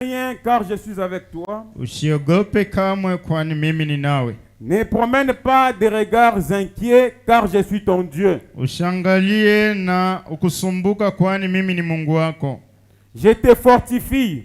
Rien car je suis avec toi. Usiogope kamwe kwani mimi ni nawe. Ne promène pas des regards inquiets car je suis ton Dieu. Ushangalie na ukusumbuka kwani mimi ni Mungu wako. Je te fortifie.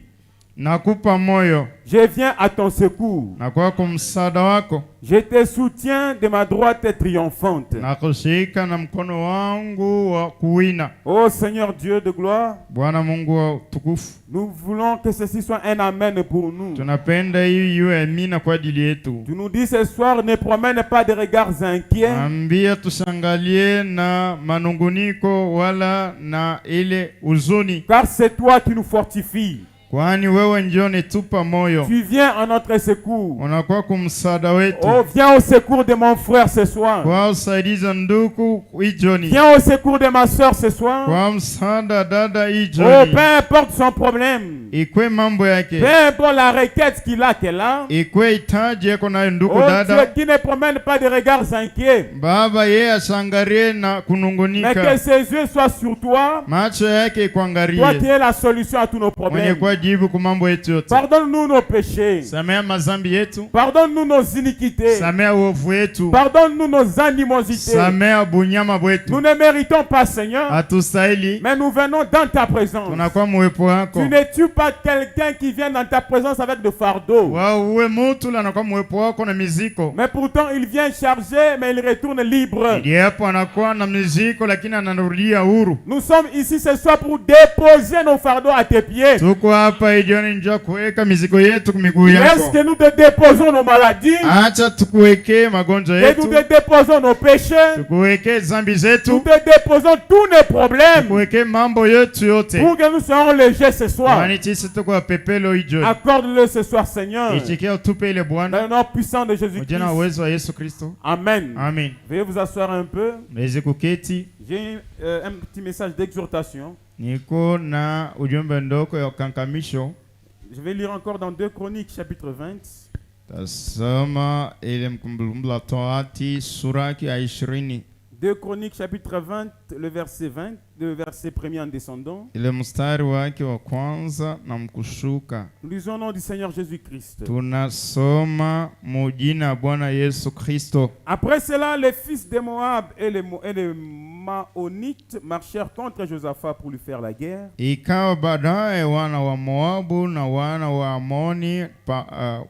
Nakupa moyo. Je viens à ton secours. Na kwako msaada wako. Je te soutiens de ma droite triomphante. Nakushika na mkono wangu wa kuwina. Ô Seigneur Dieu de gloire, Bwana Mungu wa utukufu, nous voulons que ceci soit un amen pour nous. tunapenda hii iwe amina kwa ajili yetu. Tu nous dis ce soir, ne promène pas de regards inquiets. Ambia tusangalie na manunguniko wala na ile uzuni, Car c'est toi qui nous fortifies. kwani wewe ndio unitupa moyo. Tu viens en notre secours. Unakuwa kumsaada wetu. Oh, viens au secours de mon frère ce soir. Kwa usaidizi ndugu ijoni. Viens au secours de ma soeur ce soir. Kwa msaada dada Oh, ijoni. peu importe son problème. Ikwe mambo yake. Peu importe la requête qu'il a, qu'elle a. Ikwe hitaji yako nayo ndugu Oh, dada. Dieu qui ne promène pas de regards inquiets. Baba yeye asangarie na Mais kunungunika. que ses yeux soient sur toi. Macho yake Toi ikuangarie. qui es la solution à tous nos Mwenye problèmes. kwa jibu kwa mambo yetu yote. Pardonne-nous nos péchés. Samea mazambi yetu. Pardonne-nous nos iniquités. Samea uovu yetu. Pardonne-nous nos animosités. Samea bunyama Nous bwetu. ne méritons pas, Seigneur, Hatustahili. mais nous venons dans ta présence. Tunakuwa muwepo wako. Tu ne tues pas quelqu'un qui vient dans ta présence avec de fardeaux. Wao uwe mutu la nakuwa muwepo wako na miziko. Mais pourtant, il vient chargé, mais il retourne libre. Ili hapo anakuwa na miziko lakini anarudia huru. Nous sommes ici ce soir pour déposer nos fardeaux à tes pieds. Tuko hapa ijioni njoo kuweka miziko yetu miguu Laisse yako. que nous te déposons nos maladies. Acha tukuwekee magonjwa Que nous yetu. te déposons nos péchés. Tukuwekee zambi Nous zetu. te déposons tous nos problèmes. Tukuwekee mambo yetu yote. Pour que nous soyons légers ce soir. Kwani sisi tuko pepelo ijioni. Accorde-le ce soir, Seigneur. Itikia utupe ile Dans Bwana. le nom puissant de Kwa jina Jésus-Christ. uwezo wa Yesu Kristo. Amen. Amen. Veuillez vous asseoir un peu. Mweze kuketi. J'ai un petit message d'exhortation. Niko na ujumbe ndoko ya kankamisho. Je vais lire encore dans 2 Chroniques, chapitre 20. Tasoma ile mkumbukumbu la Torati sura ya 20. 2 Chroniques, chapitre 20, le verset 20, le verset premier en descendant. Ile mstari wake wa kwanza na mkushuka. Nous lisons au nom du Seigneur Jésus-Christ. Tunasoma mujina Bwana Yesu Kristo. Après cela, les fils de Moab et les Maonites marchèrent contre Josaphat pour lui faire la guerre. Ikawa baadaye wana wa Moabu na wana wa Amoni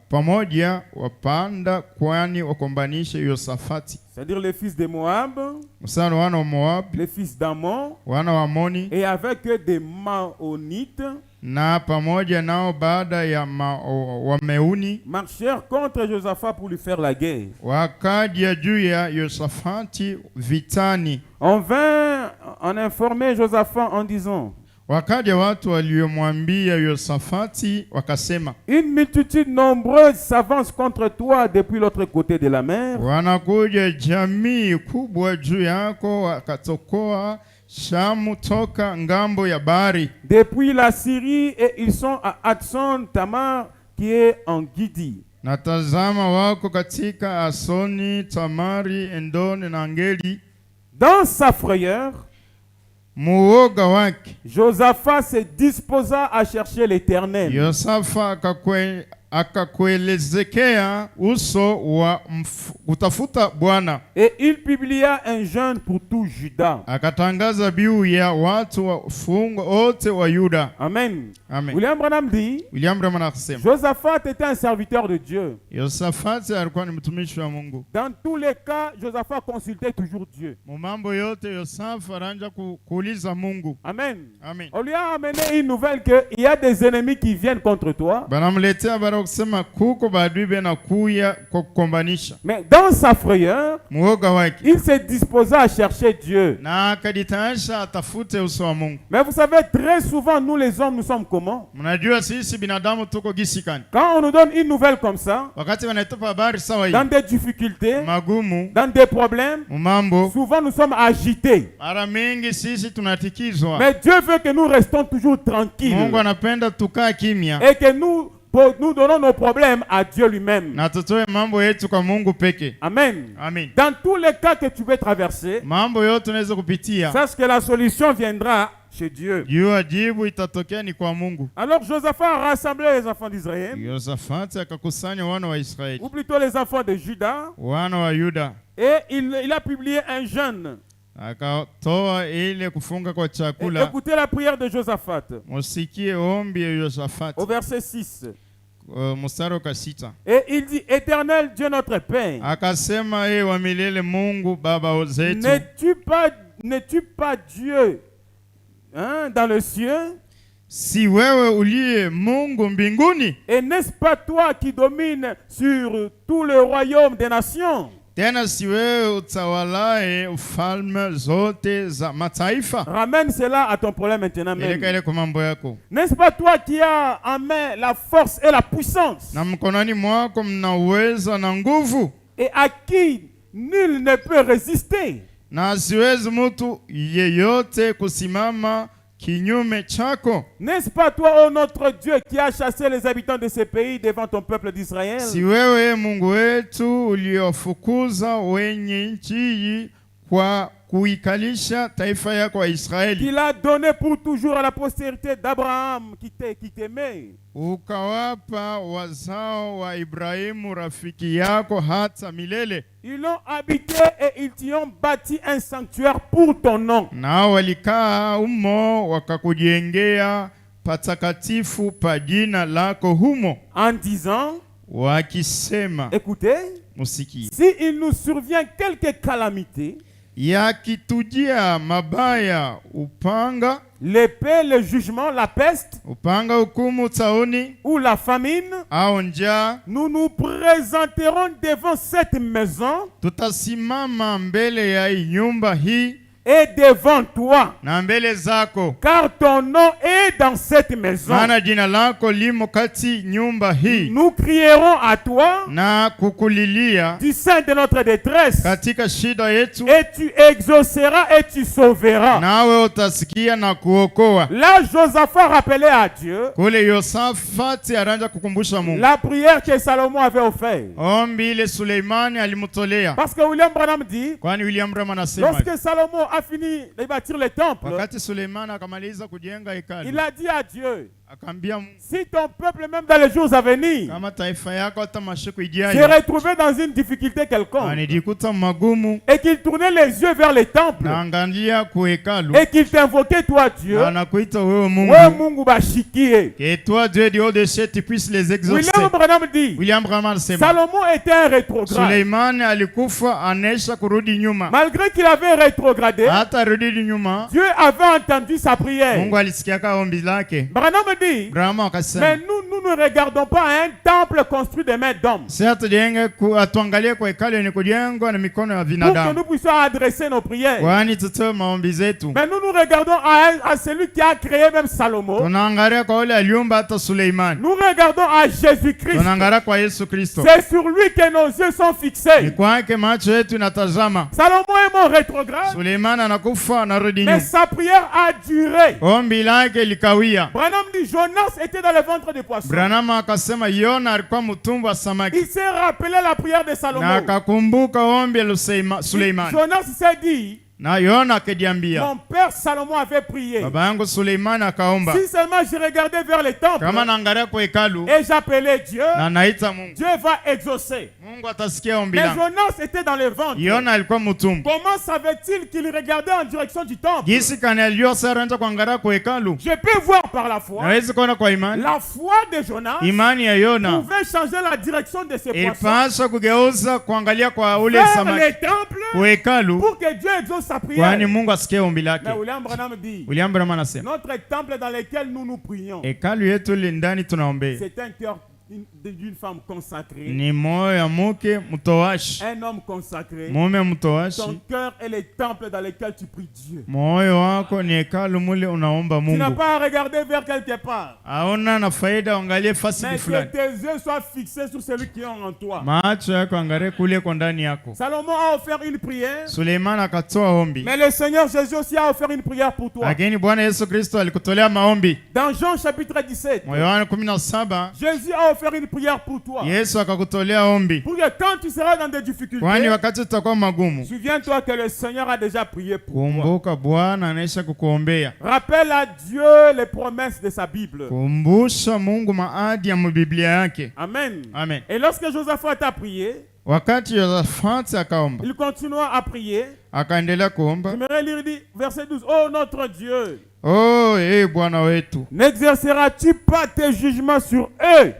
pamoja wapanda kwani wakombanishe Yosafati. C'est-à-dire les fils de Moab, Msana wana wa Moab, les fils d'Ammon, wana wa Amoni et avec eux des Maonites na pamoja nao baada ya Wameuni marchèrent contre Josaphat pour lui faire la guerre. wakaja juu ya Yosafati vitani. On vint en informer Josaphat en disant: Wakaja watu waliomwambia Yosafati wakasema, une multitude nombreuse s'avance contre toi depuis l'autre côté de la mer. wanakuja jamii kubwa juu yako wakatokoa Shamu toka ngambo ya bahari. Depuis la Syrie, et ils sont à Adson Tamar qui est en Gidi. Na tazama wako katika Asoni, Tamari, Endoni na Angeli. Dans sa frayeur, Muoga wake Josaphat se disposa à chercher l'Éternel. Yosafa akakuelezekea uso wa kutafuta Bwana. Et il publia un jeûne pour tout Juda. Akatangaza biu ya watu wafungwa wote wa Yuda. Amen. Amen. William Branham dit, William Branham anasema Josaphat était un serviteur de Dieu. Yosafati alikuwa ni mtumishi wa Mungu. Dans tous les cas, Josaphat consultait toujours Dieu. Mambo yote Yosafa aranja kuuliza Mungu. Amen. Amen. On lui a amené une nouvelle qu'il y a des ennemis qui viennent contre toi. Banamletea bara kusema kuko badui bena kuya kwa kukombanisha. Mais dans sa frayeur, Muoga wake il se disposa à chercher Dieu. na akajitayarisha atafute uso wa Mungu. Mais vous savez, très souvent, nous les hommes, nous sommes comment? Mnajua sisi binadamu tuko gisikani. Quand on nous donne une nouvelle comme ça, Wakati wanatupa habari sawa hii, dans des difficultés, magumu, dans des problèmes, mambo, souvent nous sommes agités. mara mingi sisi tunatikizwa. Mais Dieu veut que nous restons toujours tranquilles. Mungu anapenda tukaa kimya. Et que nous donnons nos problèmes à Dieu lui-même. Na tutoe mambo yetu kwa Mungu peke. Amen. Amen. Dans tous les cas que tu veux traverser, Mambo yote unaweza kupitia. sache que la solution viendra chez Dieu. jua jibu itatokea ni kwa Mungu. Alors Josaphat a rassemblé les enfants d'Israël, Yosafati akakusanya wana wa Israeli, ou plutôt les enfants de Juda, wana wa Yuda, et il a publié un jeûne. akatoa ile kufunga kwa Et chakula. écoutez la prière de Josaphat Musikie ombi ya Yosafati, au verset 6. mstari wa 6. Et il dit, Éternel Dieu notre Père, Akasema, wa milele Mungu baba zetu, n'es-tu pas Dieu dans le ciel? si wewe uliye Mungu mbinguni? Et n'est-ce pas toi qui domines sur tout le royaume des nations? Tena si wewe utawalaye ufalme zote za mataifa? Ramène cela à ton problème maintenant même. Ile kwa mambo yako. N'est-ce pas toi qui as en main la force et la puissance, Na mkononi mwako mna uwezo na nguvu, et à qui nul ne peut résister? na siwezi mtu yeyote kusimama kinyume chako. N'est-ce pas toi, ô notre Dieu, qui as chassé les habitants de ce pays devant ton peuple d'Israël? Si wewe Mungu wetu uliofukuza wenye nchi hii kwa kuikalisha taifa yako wa Israeli, Qu'il a donné pour toujours à la postérité d'Abraham qui t'aimait. ukawapa wazao wa Ibrahimu rafiki yako hata milele. Ils l'ont habité et ils t'y ont bâti un sanctuaire pour ton nom. Nao walikaa humo wakakujengea patakatifu pa jina lako humo, En disant, wakisema, écoutez, musikie, si il nous survient quelque calamité, yakitujia mabaya, upanga, l'épée, le jugement, la peste upanga, hukumu, tauni ou la famine, au njaa, nous nous présenterons devant cette maison tutasimama mbele ya hii nyumba hii et devant toi, na mbele zako, car ton nom est dans cette maison. maana jina lako limo kati nyumba hii, Nous crierons à toi na kukulilia du sein de notre détresse, katika shida yetu, et tu exauceras et tu sauveras. nawe utasikia na kuokoa. Là, Josaphat rappelait à Dieu Kule Yosafati aranja kukumbusha Mungu la prière que Salomon avait offerte. ombi ile Suleimani alimtolea, Parce que William Branham dit, kwani William Branham anasema lorsque Salomon a fini de bâtir le temple, wakati Suleimani akamaliza kujenga hekalu, il a dit à Dieu, akaambia Mungu, si ton peuple, même dans les jours à venir, kama taifa yako hata mashiku s'est ijayo retrouvé dans une difficulté quelconque, anijikuta magumu, et qu'il tournait les yeux vers le temple, naangalia ku hekalu, et qu'il t'invoquait toi Dieu, na anakuita wewe we Mungu, Mungu bashikie. que toi Dieu du haut des cieux tu puisses les exaucer. William Branham dit, William Branham anasema Salomon était un rétrograde. Suleimani alikufa anesha kurudi nyuma, Malgré qu'il avait rétrogradé, hata rudi nyuma, Dieu avait entendu sa prière. Mungu alisikiaka ombi lake. Branham dit, Branham mais akasema nous ne regardons pas un temple construit de mains d'hommes si hatujenge atuangalie kwa hekalu yenye kujengwa na mikono ya pour que binadamu, nous puissions adresser nos prières. kwani tutoe maombi zetu. Mais nous nous regardons à celui qui a créé même Salomon. Tunaangalia kwa ule aliumba hata Suleimani, Nous regardons à Jésus-Christ. tunaangalia kwa Yesu Kristo, C'est sur lui que nos yeux sont ni fixés. kwake macho yetu inatazama. Salomon est mort rétrograde, Suleimani anakufa anarudi mais nyuma, sa prière a duré. ombi lake likawia. Branham dit, Jonas était dans le ventre des poissons. Branham akasema Yona alikuwa mtumbo wa samaki, Il s'est rappelé la prière de na Salomon. akakumbuka ombi la Suleimani, Jonas s'est dit, na Yona akajiambia, mon père Salomon avait prié. baba yangu Suleimani akaomba, Si seulement je regardais vers le temple kama naangalia kwa hekalu et j'appelais Dieu, na naita Mungu, Dieu va exaucer. Mungu atasikia ombi Mais langu. Jonas était dans le ventre. Yona alikuwa mtumbo. Comment savait-il qu'il regardait en direction du temple? Gisi kani alijua sasa anaanza kuangalia kwa hekalu? Je peux voir par la foi. Naweza kuona kwa imani. La foi de Jonas Imani ya Yona pouvait changer la direction de ses poissons ilipaswa kugeuza kuangalia kwa ule vers samaki le temple kwa hekalu, pour que Dieu exauce sa prière. kwani Mungu asikie ombi lake. Mais William Branham dit, William Branham anasema notre temple dans lequel nous nous prions, hekalu yetu ile ndani tunaombea c'est un cœur d'une femme consacrée, ni moyo ya mke mtowashi, un homme consacré. mume Ton mtowashi. cœur est le temple dans lequel tu pries Dieu. Moyo wako ni hekalu mule unaomba Tu n'as Mungu. pas à regarder vers quelque part, Aona na faida, angalie fasi mais fulani, que tes yeux soient fixés sur celui qui est en toi. macho yako angalie kule kwa ndani yako. Salomon a offert une prière, Suleimani akatoa ombi, mais le Seigneur Jésus aussi a offert une prière pour toi. lakini Bwana Yesu Kristo alikutolea maombi. Dans Jean chapitre 17, Yohana 17 Jésus a offert faire une prière pour toi. Yesu akakutolea ombi, Pour que quand tu seras dans des difficultés, kwani wakati utakuwa magumu, souviens-toi que le Seigneur a déjà prié pour toi. kumbuka Bwana anaisha kukuombea. Rappelle à Dieu les promesses de sa Bible. Kumbusha Mungu maadi ya Biblia yake. Amen. Amen. Et lorsque Josaphat a prié, Wakati Yosafati akaomba, il continua à prier. akaendelea kuomba, J'aimerais lire verset 12. Oh notre Dieu, oh Bwana wetu, n'exerceras-tu pas tes jugements sur eux?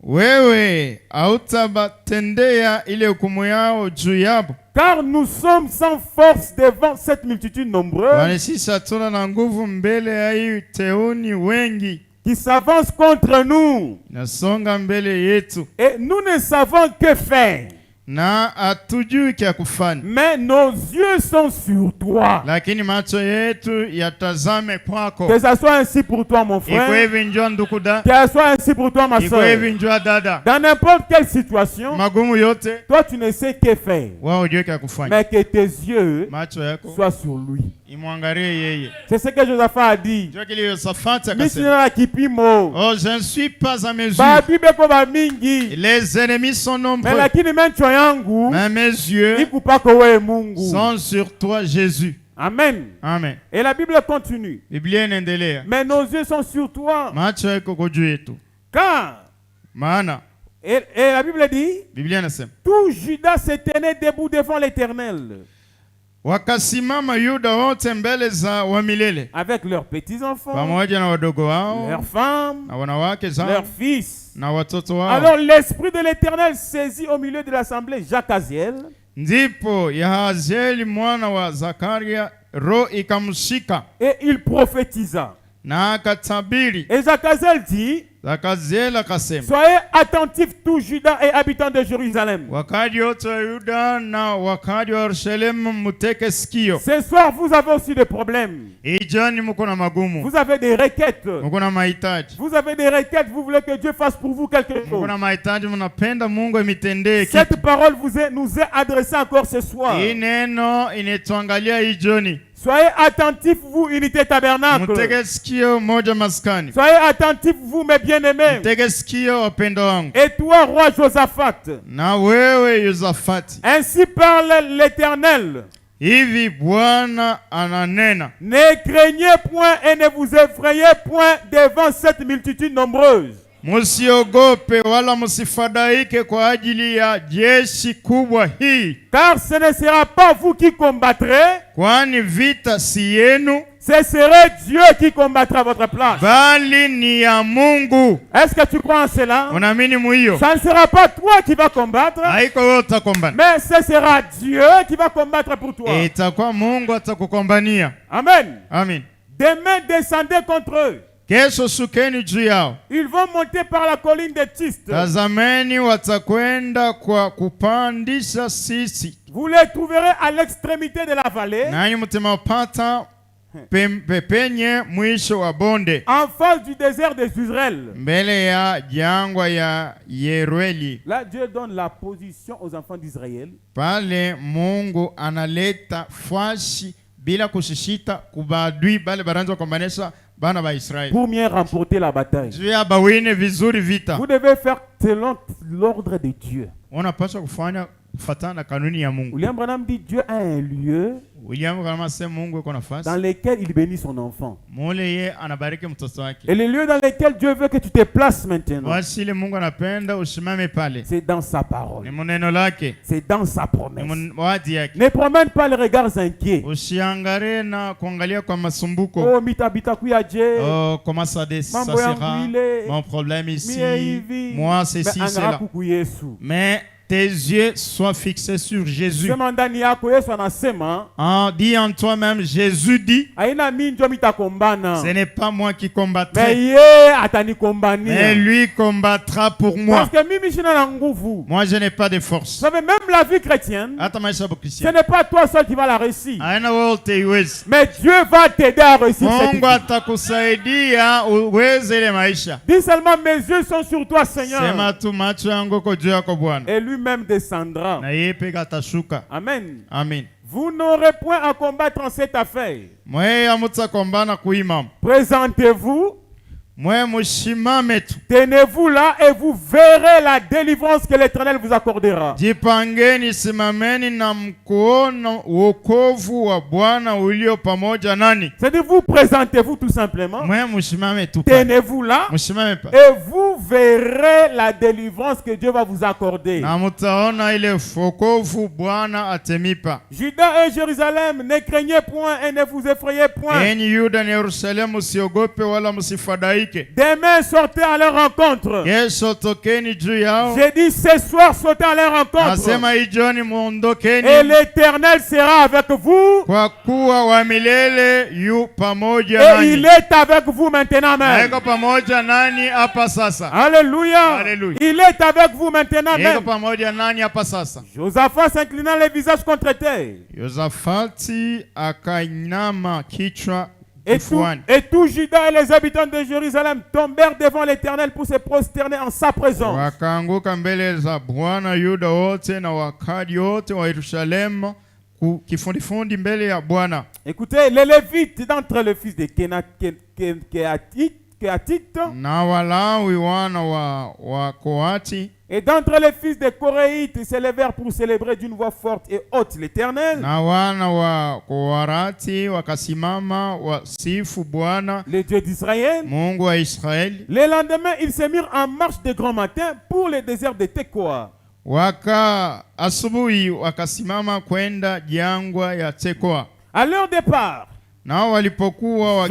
wewe hautabatendea ile hukumu yao juu yabo? Car nous sommes sans force devant cette multitude nombreuse Kwani sisi hatuna na nguvu mbele ya hii teuni wengi qui s'avance contre nous. nasonga mbele yetu, Et nous ne savons que faire. na hatujui kya kufanya, Mais nos yeux sont sur toi. lakini macho yetu yatazame kwako. Que ça soit ainsi pour toi, mon Iko frère. hivi njoo ndugu da, Que ça soit ainsi pour toi, ma iko soeur. hivi njoo dada, Dans n'importe quelle situation, magumu yote toi, tu ne sais que faire. wao hujui kya kufanya, Mais que tes yeux macho yako soient sur lui. imwangalie yeye. C'est ce que Josaphat a dit. Njoo kile Yosafati akasema, Mishinara kipimo. oh je ne suis pas à mesure, Babibe ko ba mingi. les ennemis sont nombreux, Mais lakini mencho yangu mais mes yeux ikupako wewe Mungu. sont sur toi Jésus. Amen. Amen. Et la Bible continue. Biblia inaendelea, Mais nos yeux sont sur toi. macho yako kwa juu yetu, Car, maana et la Bible dit, Biblia inasema tout Judas se tenait debout devant l'Éternel, wakasimama Yuda wote mbele za wa milele, avec leurs petits-enfants, pamoja na wadogo wao leurs femmes, na wanawake zao leurs fils. na watoto wao. Alors l'Esprit de l'Éternel saisit au milieu de l'assemblée Jacques Aziel, Ndipo Yahazieli mwana wa Zakaria roho ikamshika et il prophétisa. na akatabiri. Et Jacques Aziel dit, Zakazieli akasema, soyez attentifs tous Judas et habitants de Jérusalem. wakaji wote wa Yuda na wakaji wa Yerusalemu muteke sikio. Ce soir, vous avez aussi des problèmes. Hii jioni mko na magumu, Vous avez des requêtes. mko na mahitaji, Vous avez des requêtes. Vous voulez que Dieu fasse pour vous quelque mko chose. na mahitaji, mnapenda Mungu amitendee kitu. Cette parole nous est adressée encore ce soir. Hii neno inatuangalia hii jioni. Soyez attentifs, vous, unité tabernacle. Mutege sikio moja maskani. Soyez attentifs, vous, mes bien-aimés. Mutege sikio wapendo wangu. Et toi, roi Josaphat, Na wewe Yosafati, ainsi parle l'Éternel. hivi Bwana ananena, Ne craignez point et ne vous effrayez point devant cette multitude nombreuse. musiogope wala musifadhaike kwa ajili ya jeshi kubwa hii, Car ce ne sera pas vous qui combattrez, kwani vita si yenu, ce serait Dieu qui combattra à votre place. bali ni ya Mungu. Est-ce que tu crois en cela? Unaamini muhiyo? Ça ne sera pas toi qui vas combattre, Haiko wewe utakombana, mais ce sera Dieu qui va combattre pour toi. itakuwa Mungu atakukombania. Amen. Amin. Demain, descendez contre eux. Kesho sukeni juu yao, Ils vont monter par la colline de Tiste. tazameni watakwenda kwa kupandisha sisi, Vous les trouverez à l'extrémité de la vallée, nanyi mtamapata penye mwisho wa bonde, en face du désert des Israël. mbele ya jangwa ya Yerweli. Là, Dieu donne la position aux enfants d'Israël. Pale Mungu analeta fashi bila kushishita kubadui bale baranza kombanesha bana ba Israeli, Pour mieux remporter la bataille, juu ya bawine vizuri vita. vous devez faire selon l'ordre de Dieu. Unapaswa kufanya kufuatana na kanuni ya Mungu. William Branham dit Dieu a un lieu William kama sema Mungu yuko nafasi dans lequel il bénit son enfant. mole ye anabariki mtoto wake, Et le lieu dans lequel Dieu veut que tu te places maintenant, wasi ile Mungu anapenda usimame pale, c'est dans sa ni parole. muneno lake, C'est dans sa ni promesse. wadi yake. Ne promène pas les regards inquiets. Usiangare na kuangalia kwa masumbuko. Oh, mitabita kuyaje. Oh, comment ça ça Mambo yangu sera? ile. Mon problème ici, Mie hivi. moi ceci, Mais cela. angara kuku Yesu. Mais tes yeux soient fixés sur Jésus. Sema ndani yako Yesu anasema, Dis en toi-même, Jésus dit, haina mimi ndio mitakombana. ce n'est pas moi qui Mais combattrai, yeye atanikombania. mais lui combattra pour moi. Parce que mimi sina na nguvu. Moi, je n'ai pas de force. Vous savez, même la vie chrétienne, Hata maisha ya ce Kristo. n'est pas toi seul qui va la réussir. Haina wewe utaiwezi. Mais Dieu va t'aider à réussir cette Mungu vie. atakusaidia uweze ile maisha. Dis seulement, mes yeux sont sur toi, Seigneur. Sema tu macho yangu kwa juu yako Bwana. Et lui-même descendra. Na yeye peke atashuka. Amen. Amen. Vous n'aurez point à combattre en cette affaire. Mwe amutsa kombana kuimam. Présentez-vous mwe mushimame tu. Tenez-vous là et vous verrez la délivrance que l'Éternel vous accordera. Jipangeni, simameni na mkuona wokovu wa Bwana ulio pamoja nani. C'est-à-dire vous présentez-vous tout simplement. Mwe mushimame tu. Tenez-vous là Mushimame pa. et vous verrez la délivrance que Dieu va vous accorder. Na mutaona ile wokovu Bwana atemipa. Juda et Jérusalem, ne craignez point et ne vous effrayez point. Enyi Yuda na Yerusalemu, msiogope wala msifadhaike. Demain, sortez à leur rencontre. Kesho tokeni juu yao. J'ai dit ce soir, sortez à leur rencontre. Nasema hii jioni muondokeni. Et l'Éternel sera avec vous. Kwa kuwa wa milele yu pamoja Et nanyi. il est avec vous maintenant même. Yuko pamoja nani hapa sasa. Alléluia. Alléluia. Il est avec vous maintenant Yuko même. pamoja nani hapa sasa. Josaphat s'inclinant les visages contre terre. Yosafati akainama kichwa Et kifuani. tout Juda et les habitants de Jérusalem tombèrent devant l'Éternel pour se prosterner en sa présence. Wakaanguka mbele za Bwana, Yuda wote na wakaji wote wa Yerusalemu kifundifundi mbele ya Bwana. Écoutez, les Lévites d'entre les fils de Kehatite Na Walawi wana wa Koati et d'entre les fils de Koréites s'élevèrent pour célébrer d'une voix forte et haute l'Éternel, na wana wa Koharati wakasimama wasifu Bwana le Dieu d'Israël. Mungu wa Israeli. Le lendemain, ils se mirent en marche de grand matin pour le désert de Tekoa. Asubuhi wakasimama kwenda jangwa ya Tekoa. À leur départ, Na walipokuwa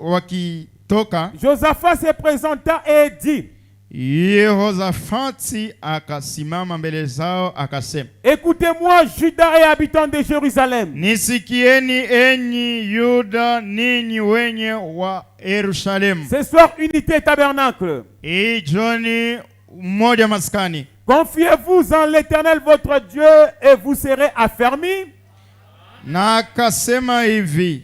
wakitoka, Josaphat se présenta et dit: Yehoshafati akasimama mbele zao akasema, écoutez-moi, Juda et habitants de Jérusalem. nisikieni enyi Yuda, ninyi wenye wa Yerusalemu. Ce soir, unité tabernacle. Hii jioni mmoja maskani. Confiez-vous en l'Éternel votre Dieu et vous serez affermis. Na akasema hivi,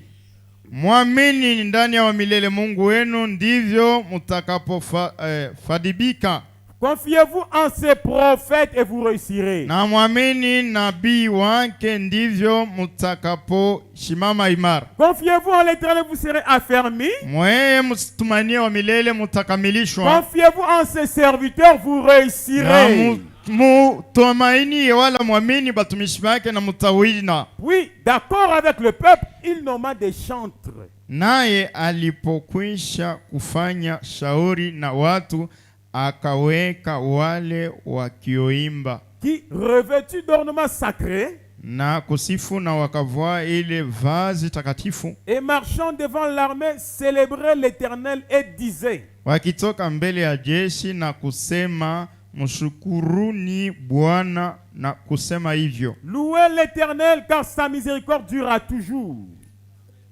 mwamini ndani ya milele Mungu wenu, ndivyo mtakapofadhibika. Confiez-vous en ses prophètes et vous réussirez. Na mwamini nabii wake, ndivyo mtakaposhimama imara. Confiez-vous en l'Éternel, vous serez affermis. Mweye msitumanie wa milele, mtakamilishwa. Confiez-vous en ses serviteurs, vous réussirez. Mutumaini wala mwamini batumishi wake na mutawina. Oui, d'accord avec le peuple, il nomma des chantres. Naye alipokwisha kufanya shauri na watu, akaweka wale wakioimba qui, revêtus d'ornements sacrés na kusifu, na wakavaa ile vazi takatifu, et marchant devant l'armée, célébraient l'Éternel et disaient: wakitoka mbele ya jeshi na kusema, mshukuruni Bwana, na kusema hivyo, louez l'Éternel car sa miséricorde durera toujours.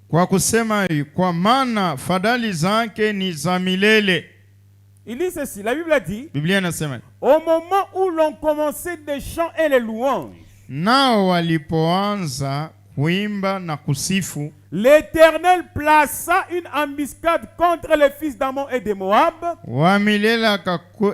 kwa kusema kwa maana fadhili zake ni za milele. Il dit ceci, la Bible a dit: Biblia inasema, au moment où l'on commençait des chants et les louanges, nao walipoanza kuimba na kusifu, l'Éternel plaça une embuscade contre les fils d'Ammon et de Moab, wa milele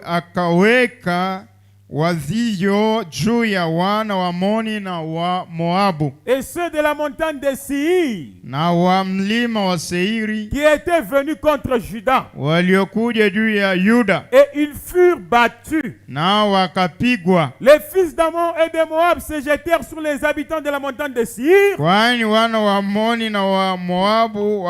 akaweka wadhio juu ya wana wa Amoni na wa Moabu, et ceux de la montagne de Seir, na wa mlima wa Seiri, qui étaient venus contre Juda, waliokuja juu ya Yuda, et ils furent battus. na wakapigwa. Les fils d'Ammon et de Moab se jetèrent sur les habitants de la montagne de Seir, Kwani wana wa Amoni na wa Moabu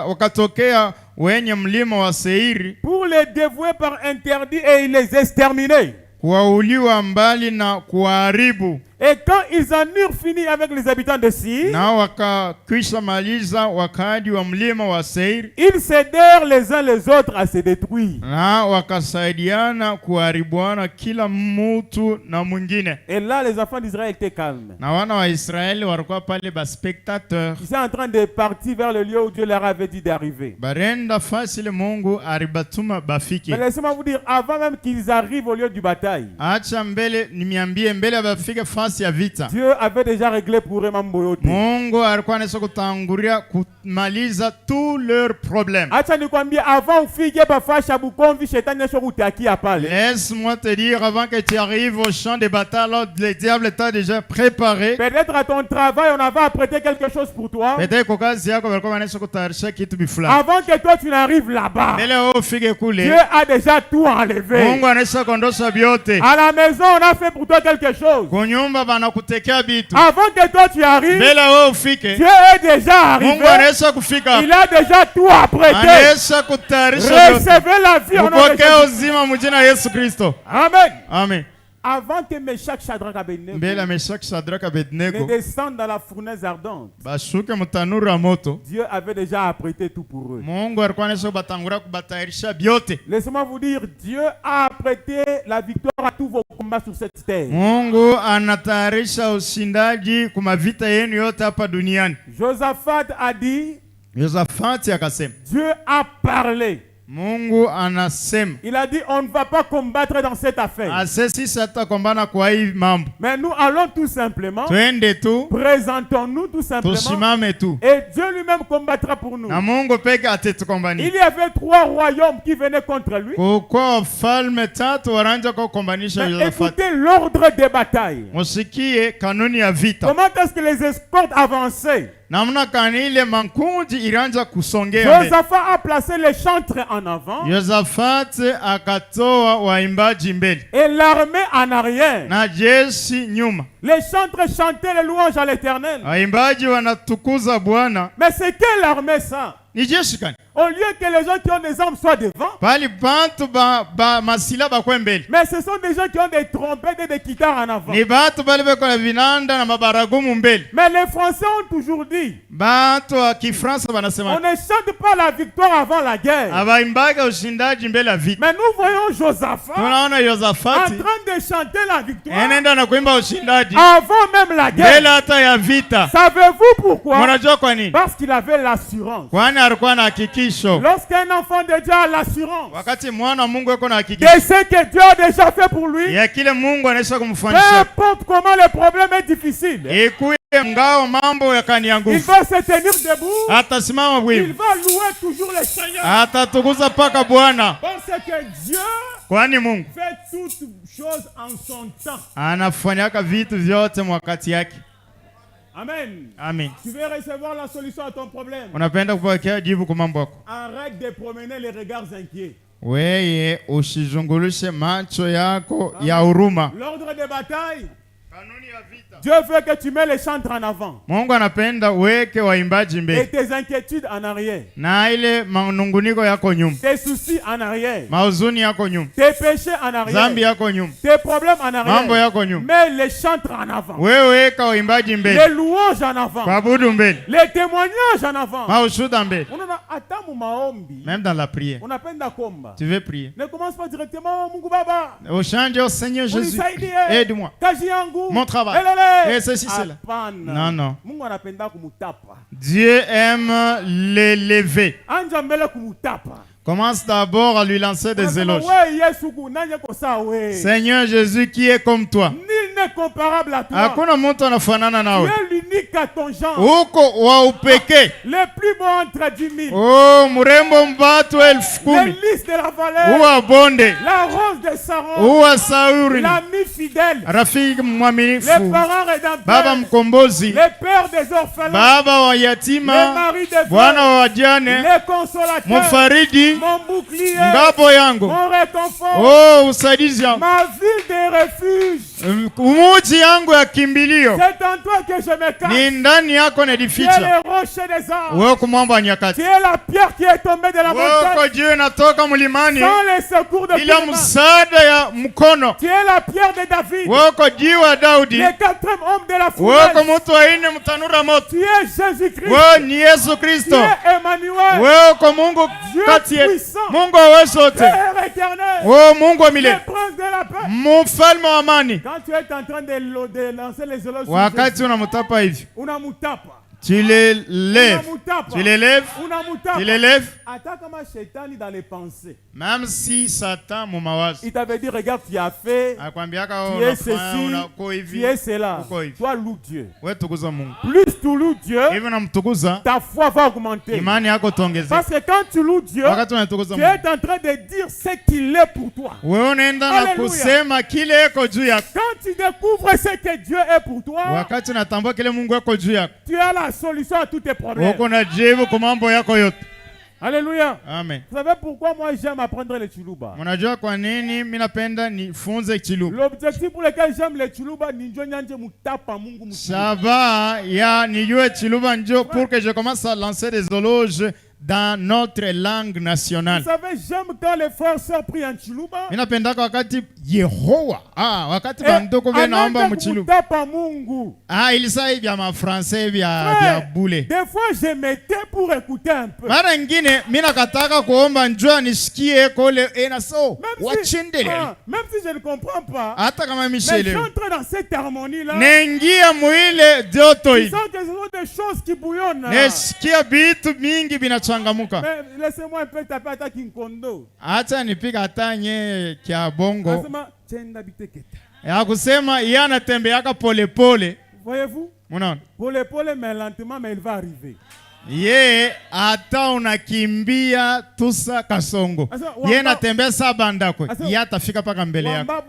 wakatokea wenye mlima wa Seiri pour les dévouer par interdit, et ils les exterminaient. kuwauliwa mbali na kuharibu. Et quand ils en eurent fini avec les habitants de Seir, Na wakakwisha maliza wakaaji wa mlima wa Seiri, ils s'aidèrent les uns les autres à se détruire. na wakasaidiana kuharibuana kila mtu na mwingine. Et là, les enfants d'Israël étaient calmes. Na wana wa Israeli walikuwa pale ba spectateurs, Ils sont en train de partir vers le lieu où Dieu leur avait dit d'arriver. barenda fasile Mungu aribatuma bafiki. Mais laissez-moi vous dire, avant même qu'ils arrivent au lieu du bataille, Acha mbele nimiambie, mbele bafike nafasi ya vita. Dieu avait déjà réglé pour eux mambo yote. Mungu alikuwa anaweza kutangulia kumaliza tous leurs problèmes. Acha nikwambie, avant ufike bafasha Bukomvi, shetani yesho kutakia pale. Laisse-moi te dire, avant que tu arrives au champ de bataille, le diable t'a déjà préparé. Peut-être à ton travail, on avait apprêté quelque chose pour toi. Peut-être kwa kazi yako walikuwa wanaweza kutayarisha kitu bifulani. Avant que toi tu n'arrives là-bas, Mbele wewe ufike kule, Dieu a déjà tout enlevé. Mungu anaweza kuondosha vyote. À la maison, on a fait pour toi quelque chose. Kunyumba banakutekea vitu. Avant que toi tu arrives, Mbele wewe ufike, Dieu est déjà arrivé. Mungu anaweza kufika. Il a déjà tout apprêté. Anaweza kutayarisha vyote. Recevez la vie au nom de Upokea Jésus. uzima mjina Yesu Kristo. Amen. Amen. Avant que Meshach, Shadrach, Abednego Mbele Meshach, Shadrach, ne Abednego descendent dans la fournaise ardente, bashuke mutanuru ya moto, Dieu avait déjà apprêté tout pour eux. Mungu alikuwa anaweza kubatangura kubatayarisha vyote. Laissez-moi vous dire, Dieu a apprêté la victoire à tous vos combats sur cette terre. Mungu anatayarisha ushindaji kwa vita yenu yote hapa duniani. Josaphat a dit, Yosafati akasema, Dieu a parlé. Mungu anasema, Il a dit, on ne va pas combattre dans cette affaire. asesi satakombana kwa hii mambo. Mais nous allons tout simplement, Twende tu, présentons-nous tout simplement, tusimame tu. et Dieu lui-même combattra pour nous. Na Mungu peke atetukombani. Il y avait 3 royaumes qui venaient contre lui. Kuko falme tatu waranja kwa kukombanisha Mais Yosafati. écoutez l'ordre des batailles. Musikie kanuni ya vita. Comment est-ce que les escortes avançaient? Namna kani ile mankundi iranja kusongea mbele. Josaphat a placé les chantres en avant Yosafati akatoa waimbaji mbele et l'armée en arrière. na jeshi nyuma. Les chantres chantaient les louanges à l'Éternel. Waimbaji wanatukuza Bwana. Mais c'est quelle armée ça? Ni jeshi kani? Au lieu que les gens qui ont des armes soient devant, Pali bantu masila bakwe mbele. mais ce sont des gens qui ont des trompettes et des guitares en avant. Ni batu bali beko na vinanda na mabaragumu mbele. Mais les Français ont toujours dit, Batu wa Kifransa on banasema ne chante pas la victoire avant la guerre. abaimbaga ushindaji mbele ya vita. Mais nous voyons Josaphat Tunaona en Yosafati train de chanter la victoire enenda na kuimba ushindaji avant même la mbele guerre. hata ya vita. Savez-vous pourquoi? Mnajua kwa nini? Parce qu'il avait l'assurance. Kwani alikuwa na hakikisho. Lorsqu'un enfant de Dieu a l'assurance Wakati mwana wa Mungu yuko na de hakikisho ce que Dieu a déjà fait pour lui, ya kile Mungu anaweza peu kumfanyisha, importe comment le problème est difficile, ikuye ngao mambo yakania il nguvu, va se tenir debout, atasimama il bwivu, va louer toujours le Seigneur. atatukuza paka Bwana, Parce que Dieu kwani Mungu fait toutes choses en son temps. anafanyaka vitu vyote wakati yake. Amen. Amen. Tu veux recevoir la solution à ton problème. Unapenda kupokea jibu kwa mambo yako? Arrête de promener les regards inquiets. Weye usizungulushe macho yako ya huruma. L'ordre de bataille, Kanuni ya vita. Dieu veut que tu mets les chantres en avant Mungu anapenda weke waimbaji et mbele tes inquiétudes en arrière, na ile manunguniko yako nyuma, tes soucis en arrière, mauzuni yako nyuma, tes péchés en zambi arrière, yako nyuma, tes problèmes en mambo arrière. yako nyuma. Mets les chantres en avant, Wewe weka waimbaji les mbele, louanges en avant, kuabudu mbele, les témoignages en avant. maushuda mbele. Unaona hata mu maombi Même dans la prière, unapenda komba. tu veux prier. Ne commence pas directement, Mungu Baba, Au change au Seigneur Jésus, unisaidie, aide-moi. kazi yangu, Mon travail. elele. Et ceci, cela. Hapana. Non, non. Mungu anapenda kumutapa. Dieu aime l'élever. Anja mbele kumutapa. Commence d'abord à lui lancer des Unasema, éloges. we Yesu kunanye kosa we. Seigneur Jésus qui est comme toi. Nul n'est comparable à toi. Hakuna mtu anafanana Tu nawe. es l'unique à ton genre. Uko wa upekee. Le plus beau entre 10 000. Oh, mrembo mbatu 10,000. Le lys de la vallée. Uwa bonde. La rose de Saron. Uwa Sauri. L'ami fidèle. Rafiki Les mwaminifu. parents rédempteurs. Baba mkombozi. Les pères des orphelins. Baba wa Les yatima. maris des Bwana veuves. wa wajane. Les consolateurs. Mfariji. Mon bouclier. Ngabo yangu. Mon réconfort. Oh, usaidizi yangu. Ma ville de refuge. Umuji yangu ya kimbilio. C'est en toi que je me cache. Ni ndani yako Tu es najificha. le rocher des arbres. Wewe kumwamba wa nyakati. Tu es la pierre qui est tombée de la Wewe montagne. uko juu natoka mlimani Sans les secours de bila Philomena. msaada ya mkono. Tu es la pierre de David. Wewe uko juu wa Daudi. Le 4e homme de la Wewe uko fournaise. mtu wa nne mtanura moto. Tu es Jésus-Christ. Wewe ni Yesu Tu Kristo. es Emmanuel. Wewe uko Mungu Dieu kati yetu. puissant. Mungu wa uwezo wote. Père éternel. Wewe Mungu wa Le milele. prince de la paix. Mfalme wa amani. Quand tu es en train de lancer les éloges, Wakati unamtapa hivi, unamutapa. tu l'élèves. Tu l'élèves. Tu l'élèves. Même si Satan mon mawazo. Il t'avait dit regarde tu as fait. Tu es ceci. Tu es cela. Toi loue Dieu. Plus tu loues Dieu, ta foi va augmenter. Parce que quand tu loues Dieu, tu es en train de dire ce qu'il est pour toi. Alléluia. Quand tu découvres ce que Dieu est pour toi, tu as la solution à tous tes problèmes. Alléluia. Amen. Vous savez pourquoi moi j'aime apprendre le Chiluba? L'objectif pour lequel j'aime le Chiluba, ça va, pour que je commence à lancer des éloges dans notre langue nationale. Vous savez, j'aime quand les frères sœurs prient en Chiluba. Il sait via ma français via boule. Des fois je m'étais pour écouter un peu. Même si je ne comprends pas, mais je entre dans cette harmonie là. Tu sens que ce sont des choses qui bouillonnent. Mais laissez-moi un peu taper à Kinkondo. Acha nipika hata nye kia bongo. Asema chenda biteketa. Ya kusema yeye anatembeaka pole pole. Voyez-vous? Unaona? Pole pole mais lentement mais il va arriver. Ye hata unakimbia tusa kasongo. Ye natembea sabanda kwe. Ye atafika paka mbele yako.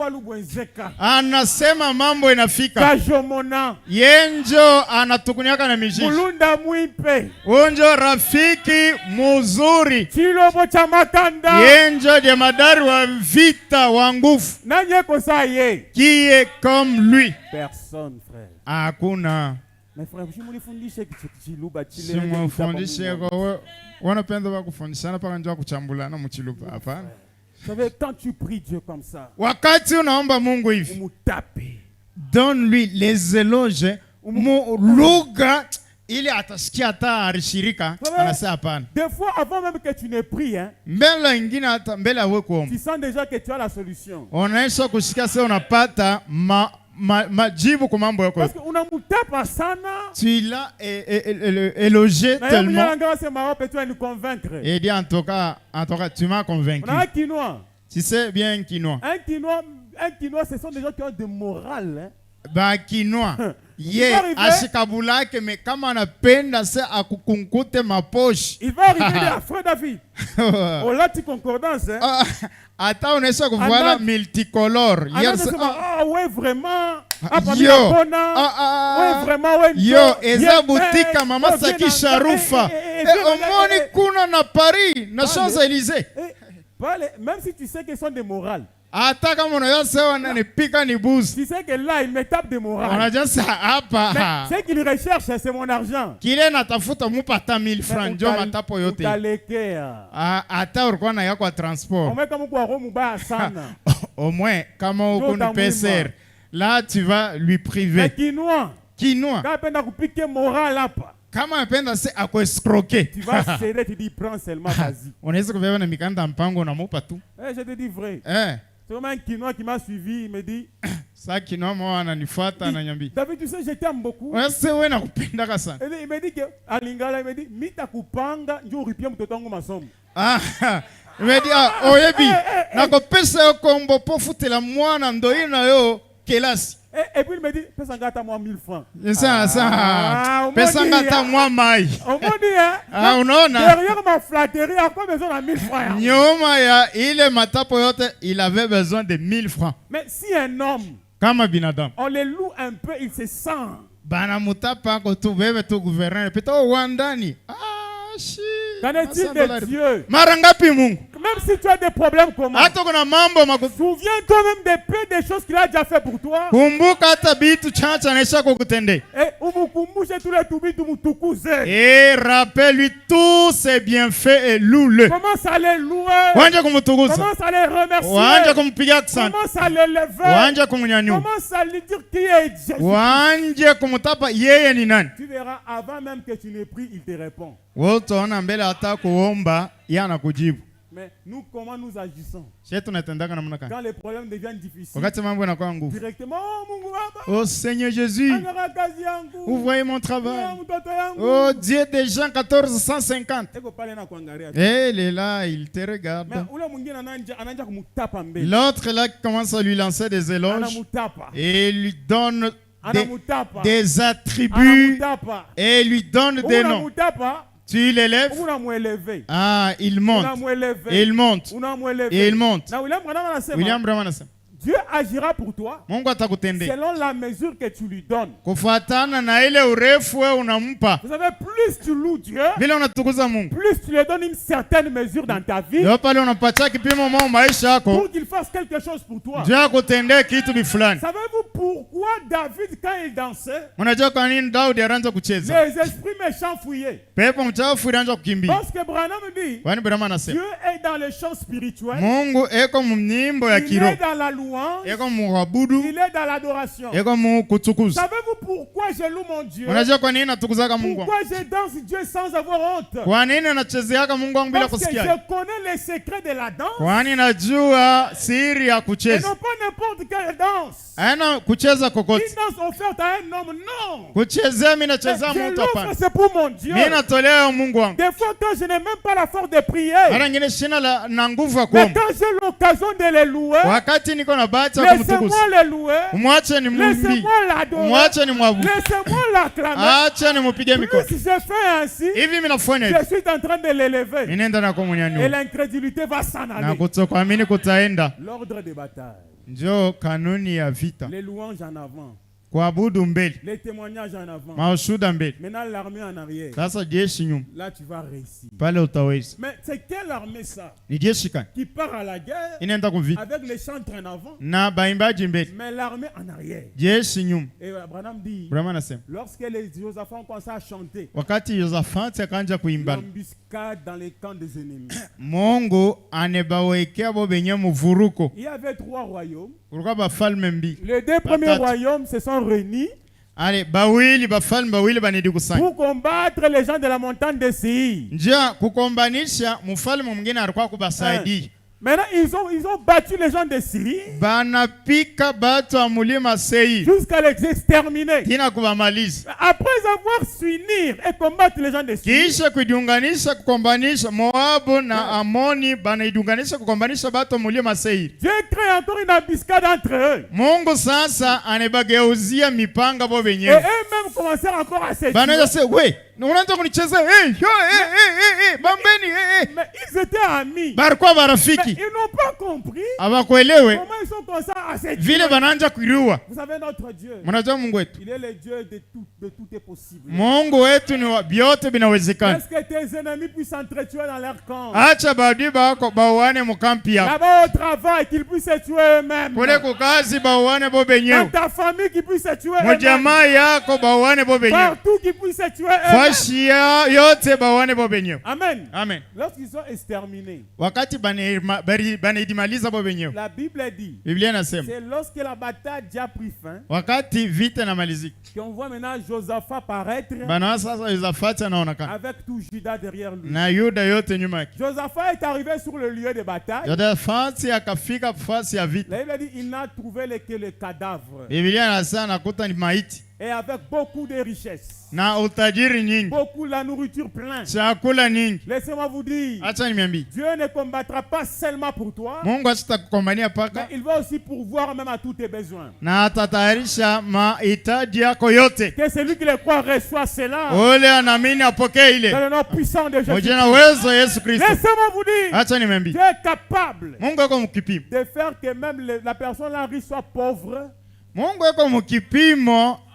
Anasema mambo inafika. Kajomona. Yenjo anatukunyaka na mijishi. Mulunda muipe. Unjo rafiki muzuri. Chilobo cha makanda. Yenjo jemadari wa vita wa nguvu. Nanye kosa ye. Qui est comme lui? Personne, frère. Hakuna. Mais frère, je me fundishe Chiluba chile. Simufundishe kwa wanapenda wakufundishana paka njoo kuchambulana mchiluba hapana. Vous savez, quand tu pries Dieu comme ça, wakati unaomba Mungu hivi, umutape. Donne-lui les éloges, lugha ili atasikia hata arishirika, anasema hapana. Des fois avant même que tu ne pries, hein, mbele ingine hata mbele awe kuomba, tu sens déjà que tu as la solution. Unaisha kusikia sasa unapata majibu kwa mambo yako. Parce que unamutapa sana. Tu l'as élogé tellement. C'est marrant, peut-être nous convaincre. Et dit en tout cas, tu m'as convaincu. On a un quinoa. Tu sais bien un quinoa. Un quinoa, ce sont des gens qui ont de morale, hein. Ba quinoa. Ye ashikabulake me kama anapenda se akukunkute maposhi. Il va arriver à frère David. Au lati concordance, hein. Ata unaisha kuvala multicolore. Ah ouais vraiment. Yo. Ouais vraiment ouais. Yo eza boutique mama Saki Sharufa. Omoni kuna na Paris, na Champs-Élysées. Même si tu sais qu'ils sont des morales. Ata kama unayosema nanipika ni buzi. Tu sais que là il me tape de morale. Unajua hapa. Mais ce qu'il recherche c'est mon argent. Kile natafuta mupata 1000 francs ndio matapo yote. Utalekea. Ata ulikuwa na yako transport. Au moins kama uko Rome mbaya sana. Au moins kama uko ni PCR. Là tu vas lui priver. Quinoa. Quand penda kupike morale hapa. Kama anapenda se akuescroquer. Tu vas serrer, tu dis prends seulement vas-y. Unaweza kubeba na mikanda mpango na mupa tu. Je te dis vrai. C'est vraiment un quinoa qui m'a suivi, il me dit ça quinoa moi ananifuata ananiambia. David, tu sais je t'aime beaucoup. Wewe wewe nakupenda sana. Il me dit que à Lingala il me dit mitakupanga ndio uripia mtoto wangu masomo. Il me dit oyebi nakopesa yo kombo po futela mwana ndo ina yo kelasi. Et puis il me dit pesa ngata moi 1000 francs. Ça pesa ngata moi mai. On me dit unaona derrière ma flatterie à quoi besoin de 1000 francs. Nyoma ya ile matapo yote il avait besoin de 1000 francs. Mais si un homme kama binadamu on le loue un peu il se sent bana mutapa ko tu bebe tu gouverneur pita wandani. Qu'en est-il de Dieu? Marangapi Mungu. Même si tu as des problèmes comment? Souviens-toi même des peu des choses qu'il a déjà fait pour toi. Kumbuka hata bitu chacha anaisha kukutendea. Umukumbushe tule tubitu mutukuze. Et rappelle-lui tous ses bienfaits et loue-le. Commence à les louer. Wanja kumutukuza. Commence à les remercier. Wanja kumpigia asante. Commence à les lever. Wanja kumnyanyua. Commence à lui dire qui est Jésus. Wanja kumutapa yeye ni nani. Tu verras avant même que tu ne pries, il te répond. Wote ona mbele hata kuomba yeye anakujibu. Mais nous, comment nous agissons? Quand les problèmes deviennent difficiles, directement, oh Seigneur Jésus, vous voyez mon travail. Oh Dieu de Jean 14:150. Et il est là, il te regarde. L'autre là commence à lui lancer des éloges et lui donne des attributs et lui donne des noms. Tu l'élèves. Ah, il monte. Il monte. Il monte. William Branham. Dieu agira pour toi selon la mesure que tu lui donnes. Vous savez, plus tu loues Dieu, plus tu lui donnes une certaine mesure dans ta vie pour qu'il fasse quelque chose pour toi. Savez-vous pourquoi David, quand il dansait, les esprits méchants fouillaient? Parce que Branham dit, Dieu est dans le champ spirituel, il est dans la louange, il est dans l'adoration. Savez-vous pourquoi je loue mon Dieu? Pourquoi je danse Dieu sans avoir honte? Parce que je connais les secrets de la danse. Et non pas n'importe quelle danse. Une danse offerte à un homme, non. Je l'offre, c'est pour mon Dieu. Des fois quand je n'ai même pas la force de prier, mais quand j'ai l'occasion de les louer, laissez-moi les louer, laissez-moi l'adorer, laissez-moi l'acclamer. Plus je fais ainsi, je suis en train de l'élever. Et l'incrédulité va s'en aller. L'ordre de bataille. Les louanges en avant. Les témoignages en avant. Maintenant l'armée en arrière. Là tu vas réussir. Mais c'est quelle armée ça? Qui part à la guerre avec les chantres en avant, mais l'armée en arrière. Et Branham dit, lorsque les Josaphat ont commencé à chanter, l'embuscade dans les camps des ennemis, il y avait 3 royaumes. Les 2 premiers royaumes se sont réunis pour combattre les gens de la montagne de Séir. Maintenant, ils ont battu les gens de Syrie jusqu'à les exterminer. Après avoir s'unir et combattre les gens de Syrie, Dieu crée encore une embuscade entre eux. Et eux-mêmes commencèrent encore à se tuer. Mais ils étaient amis. Mais ils n'ont pas compris comment ils sont comme ça à se tuer. Vous savez notre Dieu, il est le Dieu de tout est possible. Est-ce que tes ennemis puissent s'entretuer dans leur camp? Là-bas au travail, qu'ils puissent se tuer eux-mêmes. Dans ta famille, qu'ils puissent se tuer eux-mêmes. Partout, qu'ils puissent se tuer eux-mêmes. Amen. Amen. Lorsqu'ils sont exterminés, la Bible dit, c'est lorsque la bataille a pris fin qu'on voit maintenant Josaphat paraître avec tout Juda derrière lui. Josaphat est arrivé sur le lieu de bataille. La Bible dit il n'a trouvé que le cadavre. Et avec beaucoup de richesses. Beaucoup de la nourriture pleine. Laissez-moi vous dire, Dieu ne combattra pas seulement pour toi, mais il va aussi pourvoir même à tous tes besoins. Que celui qui le croit reçoit cela. Dans le nom puissant de Jésus. Laissez-moi vous dire, Dieu est capable de faire que même la personne là riche soit pauvre.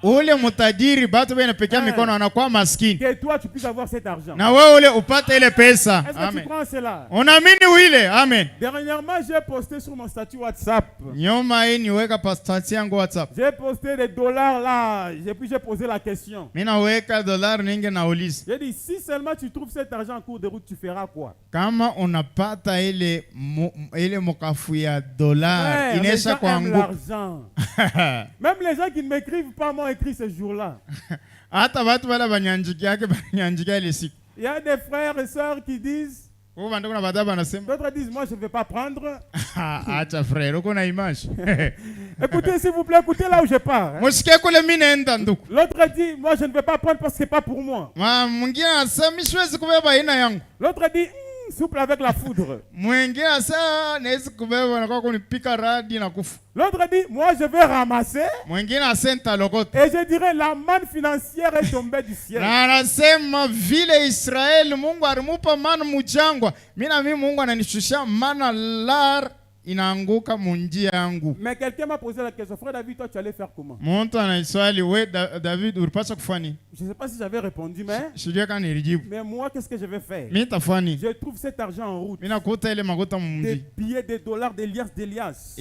Ule mutajiri batu bene pekea mikono anakuwa maskini. Que toi tu puisses avoir cet argent. Na wewe ule upate ile pesa. Est-ce que tu prends cela? Unaamini wile? Amen. Dernièrement, j'ai posté sur mon statut WhatsApp. Nyoma hii niweka pa statut yangu WhatsApp. J'ai posté des dollars là, et puis j'ai posé la question. Mimi naweka dollar ninge nauliza. J'ai dit si seulement tu trouves cet argent en cours de route, tu feras quoi? Kama unapata ile mokafu ya dollar inesha kwangu. L'argent. Même les gens qui ne m'écrivent pas m'ont écrit ce jour-là. Hata watu wala banyanjiki yake banyanjika ile siku. Il y a des frères et sœurs qui disent D'autres disent, moi je ne vais pas prendre. frère, Écoutez, s'il vous plaît, écoutez là où je pars. L'autre dit, moi je ne vais pas prendre parce que ce n'est pas pour moi. L'autre dit, souple avec la foudre. L'autre dit, moi je vais ramasser. Et je dirais, la manne financière est tombée du ciel. Mais quelqu'un m'a posé la question, frère David, toi tu allais faire comment? Je ne sais pas si j'avais répondu, mais moi qu'est-ce que je vais faire? Je trouve cet argent en route. Des billets, des dollars, des liasses, des liasses.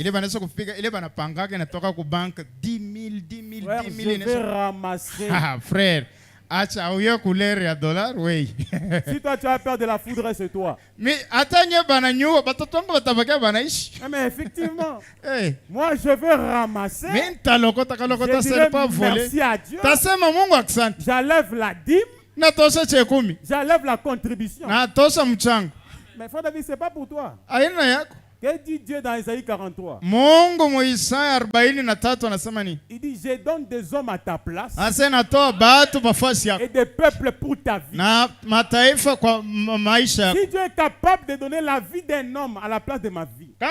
Frère, je vais ramasser. Frère. Si toi tu as peur de la foudre, c'est toi. Mais effectivement, moi je veux ramasser. Je dirais merci à Dieu. J'enlève la dîme. J'enlève la contribution. Mais frère David, c'est pas pour toi. Que dit Dieu dans Isaïe 43? Il dit, je donne des hommes à ta place et des peuples pour ta vie. Si Dieu est capable de donner la vie d'un homme à la place de ma vie, à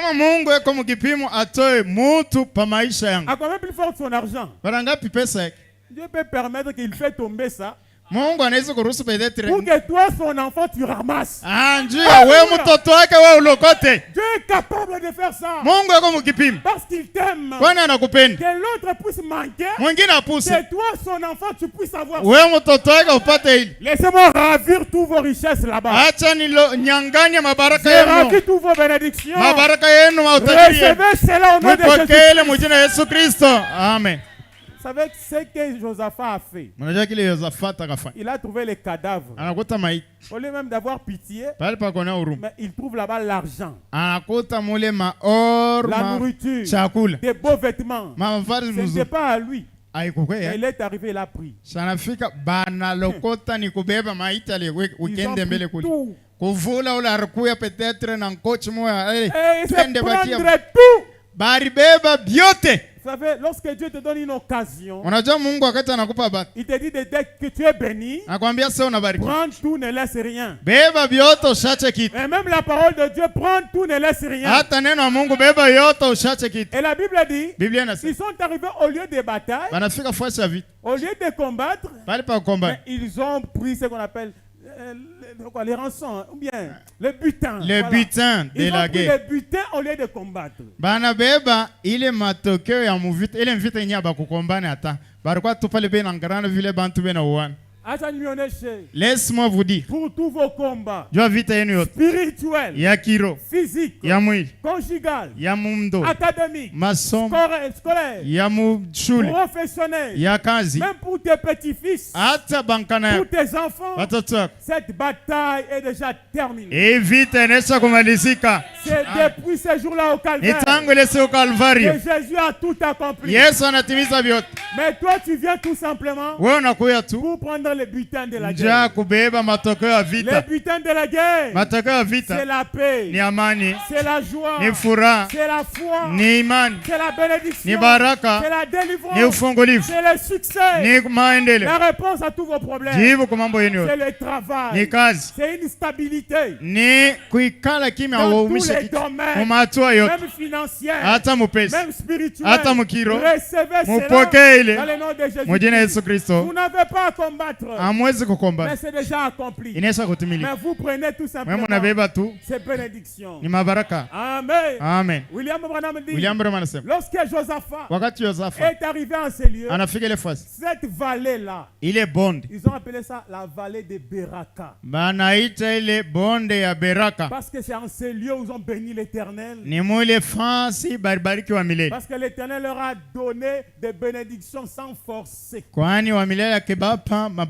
combien plus fort son argent? Dieu peut permettre qu'il fait tomber ça. Pour que toi, son enfant, tu ramasses. Dieu est capable de faire ça. Parce qu'il t'aime. Que l'autre puisse manquer. Que toi, son enfant, tu puisses avoir ça. Laissez-moi ravir toutes vos richesses là-bas. J'ai ravi toutes vos bénédictions. Recevez cela au nom de Jésus. Amen. Vous savez ce que Josaphat a fait? Il a trouvé les cadavres. Au lieu même d'avoir pitié, mais il trouve là-bas l'argent, la nourriture, des beaux vêtements. Ce n'était pas à lui. Il est arrivé, il a pris. Ils ont pris tout. Vous savez, lorsque Dieu te donne une occasion, il te dit dès que tu es béni, prends tout, ne laisse rien. Et même la parole de Dieu, prends tout, ne laisse rien. Et la Bible dit, ils sont arrivés au lieu de bataille, au lieu de combattre, mais ils ont pris ce qu'on appelle les rançons, ou bien le butin. Le butin de la guerre. Le butin au lieu de combattre. Laisse-moi vous dire, pour tous vos combats spirituels, physiques, conjugal, académiques, scolaires, professionnels, même pour tes petits-fils, pour tes enfants, cette bataille est déjà terminée. C'est depuis ce jour-là au Calvaire que Jésus a tout accompli. Mais toi, tu viens tout simplement pour prendre le butin de la guerre. Le butin de la guerre, c'est la paix, c'est la joie, c'est la foi, c'est la bénédiction, c'est la délivrance, c'est le succès. La réponse à tous vos problèmes, c'est le travail, c'est une stabilité dans tous les domaines, même financier, même spirituel. Recevez cela dans le nom de Jésus. Vous n'avez pas à combattre, mais c'est déjà accompli. Mais vous prenez tout simplement ces bénédictions. Amen. Amen. William Branham dit, lorsque Josaphat est arrivé en ces lieux, cette vallée-là, ils ont appelé ça la vallée de Beraka. Parce que c'est en ces lieux où ils ont béni l'Éternel. Parce que l'Éternel leur a donné des bénédictions sans forcer.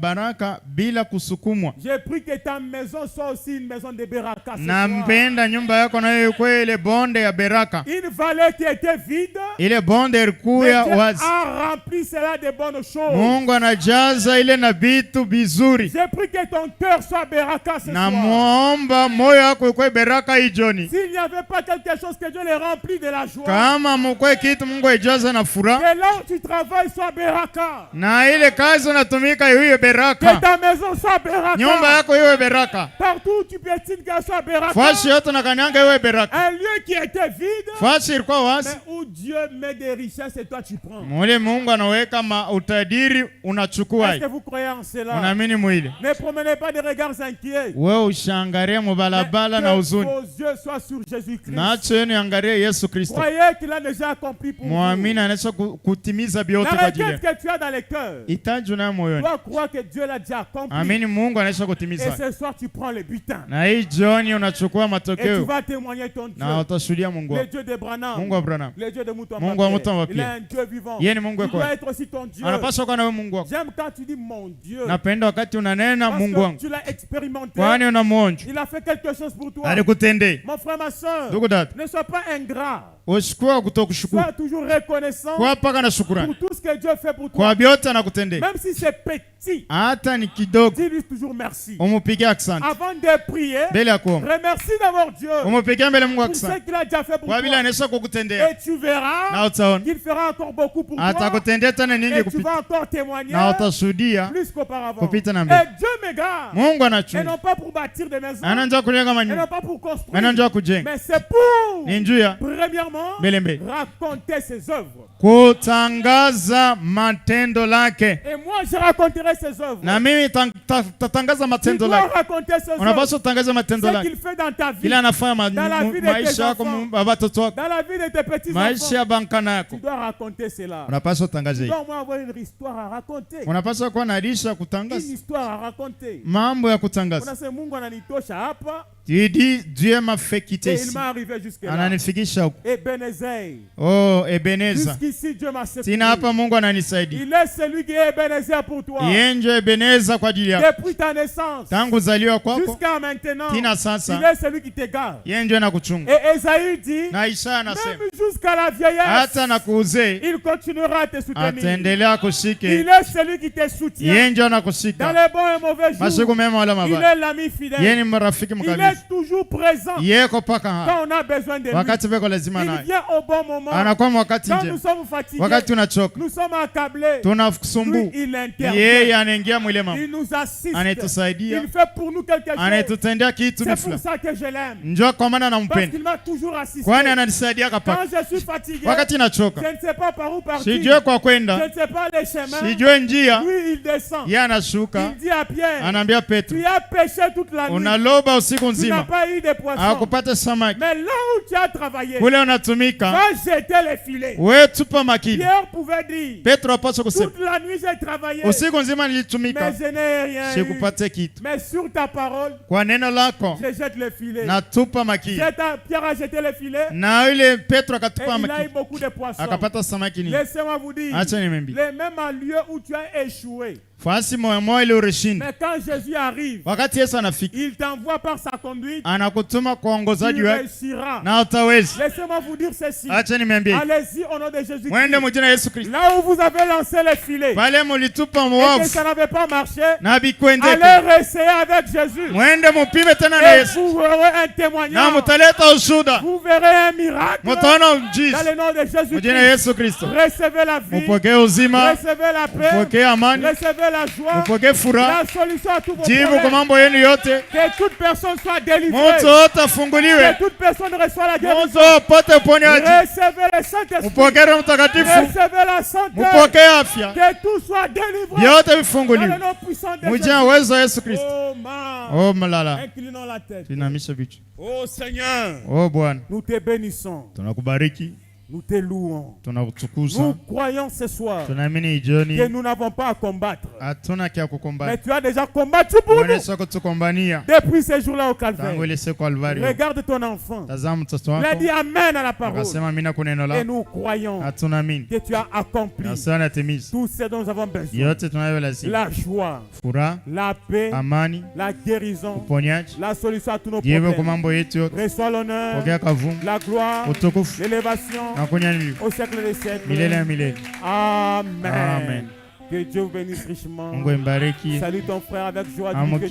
mabaraka bila kusukumwa. J'ai pris que ta maison soit aussi une maison de beraka. Nampenda nyumba yako nayo ikuwe ile bonde ya beraka. Une vallée qui était vide. Ile bonde ilikuwa wazi. A rempli cela de bonnes choses. Mungu anajaza ile na vitu vizuri. J'ai pris que ton cœur soit beraka ce soir. Na muomba moyo wako ikuwe beraka hii jioni. S'il n'y avait pas quelque chose que Dieu les remplit de la joie. Kama mukwe kitu Mungu ajaza na furaha. Que là où tu travailles soit beraka. Na ile kazi unatumika iwe beraka. Que ta maison soit beraka. Nyumba yako iwe beraka. Partout où tu pétines qu'elle soit beraka. Fasi yote na kanyanga iwe beraka. Un lieu qui était vide. Fasi ilikuwa wazi. Mais où Dieu met des richesses et toi tu prends. Mule Mungu anaweka utajiri unachukua. Est-ce que vous croyez en cela? Unaamini mwile? Ne promenez pas des regards inquiets. Wewe ushangarie mubalabala na huzuni. Vos yeux soient sur Jésus-Christ. Macho yenu yangarie Yesu Kristo. Croyez qu'il a déjà accompli pour vous. Muamini anaweza kutimiza vyote kwa ajili yako. La requête que tu as dans le cœur. Hitaji unayo moyoni. Tu dois croire que Dieu l'a déjà accompli. Amini Mungu anaweza kutimiza. Et ce soir tu prends le butin. Na hii jioni unachukua matokeo. Et tu vas témoigner ton Dieu. Na utashuhudia Mungu. Le Dieu de Branham. Mungu wa Branham. Le Dieu de Mouton. Mungu wa Mouton. Il est un Dieu vivant. Yeye ni Mungu wako. Il doit être aussi ton Dieu. Anapaswa kuwa na wewe Mungu wako. J'aime quand tu dis mon Dieu. Napenda wakati unanena Mungu wangu. Tu l'as expérimenté. Kwani unamuonja. Il a fait quelque chose pour toi. Alikutendea. Mon frère, ma soeur. Ndugu dada. Ne sois pas ingrat. Usikue kutokushukuru. Sois toujours reconnaissant. Kwa paka na shukrani. Pour tout ce que Dieu fait pour toi. Kwa vyote anakutendea. Même si c'est petit. Hata ni kidogo. Dis-lui toujours merci. Umupigie asante. Avant de prier. Mbele ya kuomba. Remercie d'abord Dieu. Umupigie mbele Mungu pour ce asante. qu'il a déjà fait pour toi. Kwa vile anaweza kukutendea. Et tu verras. Na utaona. Qu'il fera encore beaucoup pour toi. Atakutendea tena nyingi kupita. Et tu vas encore témoigner. Na utashuhudia. Plus qu'auparavant. Kupita na mbele. Et Dieu me garde. Mungu anachunga. Et non pas pour bâtir des maisons. Ananjua kujenga manyumba. Et non pas pour construire. Ananjua kujenga. Mais c'est pour. Ni njuu ya. Premièrement. Mbele. Raconter ses œuvres. Kutangaza matendo lake. Et moi je raconterai ses œuvres. Na mimi tatangaza matendo lake. Tu dois raconter ses œuvres. Unapaswa kutangaza matendo lake. Ce qu'il fait dans ta vie. Kila anafanya maisha yako watoto wako. Dans la vie de tes petits enfants. Maisha ya bankana yako. Tu dois raconter cela. Unapaswa kutangaza hiyo. Tu dois avoir une histoire à raconter. Unapaswa kuwa na hadithi kutangaza. Une histoire à raconter. Mambo ya kutangaza. Unasema Mungu ananitosha hapa. Tu dis Dieu m'a fait quitter ici. Et il m'est arrivé jusque là. Ananifikisha huko. Ebenezer. Oh, Ebenezer. Jusqu'ici Dieu m'a secouru. Sina hapa Mungu ananisaidia. Il est celui qui est Ebenezer pour toi. Yeye ndio Ebenezer kwa ajili yako. Depuis ta naissance. Tangu zaliwa kwako. Jusqu'à maintenant. Tina sasa. Il est celui qui te garde. Yeye ndio anakuchunga. Et Esaïe dit. Na Isaya anasema. Même jusqu'à la vieillesse. Hata na kuuzee. Il continuera à te soutenir. Ataendelea kushike. Il est celui qui te soutient. Yeye ndio anakushika. Dans les bons et mauvais jours. Masiku mema wala mabaya. Il est l'ami fidèle. Yeye ni marafiki mkabidhi. Il est toujours présent. Yeko paka quand on a besoin de lui. Wakati beko lazima naye. Il vient au bon moment. Anakuwa wakati quand nous sommes fatigués. Wakati unachoka. Nous sommes accablés. Tunasumbu. Lui, il intervient. Yeye anaingia mwile mambo. Il nous assiste. Anatusaidia. Il fait pour nous quelque chose. Anatutendea kitu c'est pour ça que je l'aime. Njoo kwa maana nampenda. Parce qu'il m'a toujours assisté. Kwani ananisaidia kapaka. Quand je suis fatigué. Wakati nachoka. Je ne sais pas par où partir. Sijue kwa kwenda. Je ne sais pas les chemins. Sijue njia. Lui il descend. Yeye anashuka. Il dit à Pierre. Anaambia Petro. Tu as péché toute la nuit. Unaloba usiku nzima. Tu n'as pas eu de poisson. Hakupata samaki. Mais là où tu as travaillé. Kule unatumika. Va jeter les filets. Wewe tupa makini. Pierre pouvait dire. Petro apaswa kusema. Toute la nuit j'ai travaillé. Usiku nzima nilitumika. Mais je n'ai rien. Sikupata kitu. Mais sur ta parole. Kwa neno lako. Je jette les filets. Natupa makini. Pierre a jeté les filets. Na yule Petro akatupa makini. Il a eu beaucoup de poissons. Akapata samaki nyingi. Laissez-moi vous dire. Acha nimembi. Les mêmes lieux où tu as échoué. Fasi moyo ile urishinda. Mais quand Jésus arrive, wakati Yesu anafika, il t'envoie par sa conduite. Anakutuma kwa ongozaji wake. Na utaweza. Laissez-moi vous dire ceci. Acha niambie. Allez-y au nom de Jésus. Mwende mjina Yesu Kristo. Là où vous avez lancé les filets. Pale mulitupa mwavu. Et que ça n'avait pas marché. Na bikwende. Allez réessayer avec Jésus. Mwende mupime tena na Yesu. Vous verrez un témoignage. Na mutaleta ushuda. Vous verrez un miracle. Mutaona mjiza. Dans le nom de Jésus. Mjina Yesu Kristo. Recevez la vie. Mupokee uzima. Recevez la paix. Mupokee amani. Recevez la joie. Mupokee furaha. La solution à tous vos problèmes. problèmes. Kwa mambo yenu yote. Que toute personne soit délivrée. Mtu wote afunguliwe. Que toute personne reçoive la guérison. Mtu wote uponyaji. Recevez le Saint-Esprit. Mupokee Roho Mtakatifu. Recevez la santé. Mupokee afya. Que tout soit délivré. Yote vifunguliwe. Dans le nom puissant de Jésus. Mjia uwezo wa Yesu Kristo. Oh man. Oh malala. Inclinons la tête. Tunamisha vichwa. Oh Seigneur. Oh Bwana. Nous te bénissons. Tunakubariki. Nous te louons. Nous croyons ce soir que nous n'avons pas à combattre. Mais tu as déjà combattu pour nous. Depuis ce jour-là au Calvaire. Regarde ton enfant. Il a dit Amen à la parole. Et nous croyons que tu as accompli tout ce dont nous avons besoin. La joie, la paix, la guérison, la solution à tous nos problèmes. Reçois l'honneur, la gloire, l'élévation au siècle des siècles. Amen. Que Dieu vous bénisse richement. Salut ton frère avec joie. Transmets-lui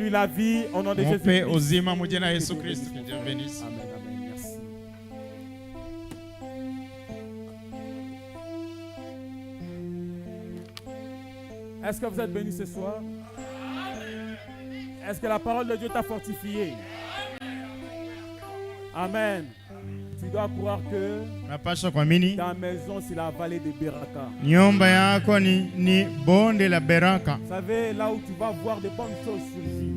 la vie au nom de Jésus. Amen. Est-ce que vous êtes bénis ce soir? Est-ce que la parole de Dieu t'a fortifié? Amen. Tu dois croire que ta maison c'est la vallée de Beraka. Vous savez, là où tu vas voir de bonnes choses surgir.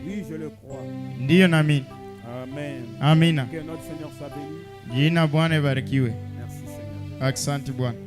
Oui, je le crois. Amen. Amen. Que notre Seigneur soit béni. Merci Seigneur. Asante Bwana.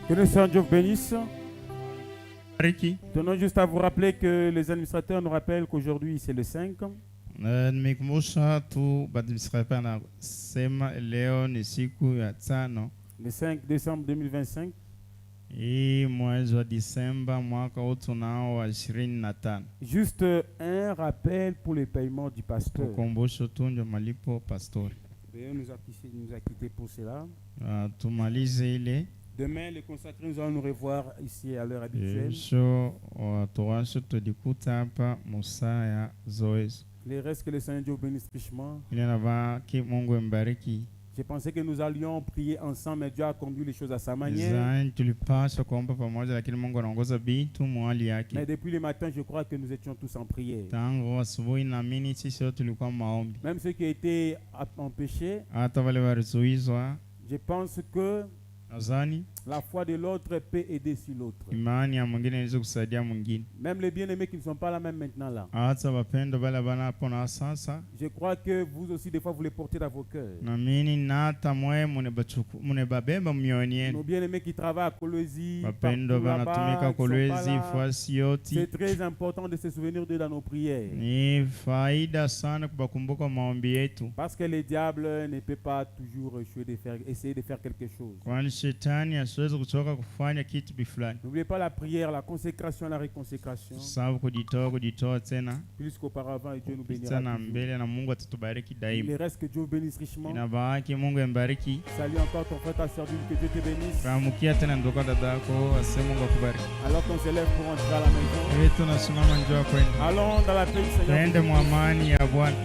Que le Seigneur Dieu vous bénisse. Tenons juste à vous rappeler que les administrateurs nous rappellent qu'aujourd'hui c'est le 5. Le 5 décembre 2025. Juste un rappel pour le paiement du pasteur. Veuillez nous acquitter pour cela. Demain, les consacrés, nous allons nous revoir ici à l'heure habituelle. Les restes que le Seigneur Dieu bénisse richement. J'ai pensé que nous allions prier ensemble, mais Dieu a conduit les choses à sa manière. Mais depuis le matin, je crois que nous étions tous en prière. Même ceux qui étaient empêchés, je pense que La foi de l'autre peut aider sur l'autre. Imani ya mwingine inaweza kusaidia mwingine. Même les bien-aimés qui ne sont pas là même maintenant là. Hata wapendwa wale bana hapo na sasa. Je crois que vous aussi des fois vous les portez dans vos cœurs. Na mimi nata mwe munebabemba mioyoni yenu. Nos bien-aimés qui travaillent à Kolwezi. Wapendwa wanatumika Kolwezi fasi yote. C'est très important de se souvenir d'eux dans nos prières. Ni faida sana kubakumbuka maombi yetu. Parce que le diable ne peut pas toujours essayer de faire quelque chose. Kwani shetani asiwezi kutoka kufanya kitu bifulani. N'oubliez pas la prière, la consécration, la réconsécration. Sababu kujitoa tena. Plus qu'auparavant, et Dieu nous bénira. Tena mbele na Mungu atatubariki daima. Il reste que Dieu bénisse richement. Inabaki Mungu ambariki. Salut encore ton frère, ta sœur, que Dieu te bénisse. Ramukia tena ndoka dadako, ase Mungu akubariki. Alors qu'on s'élève pour entrer à la maison. Tunasimama njoo kwenda. Allons dans la paix du Seigneur. Twende mu amani ya Bwana.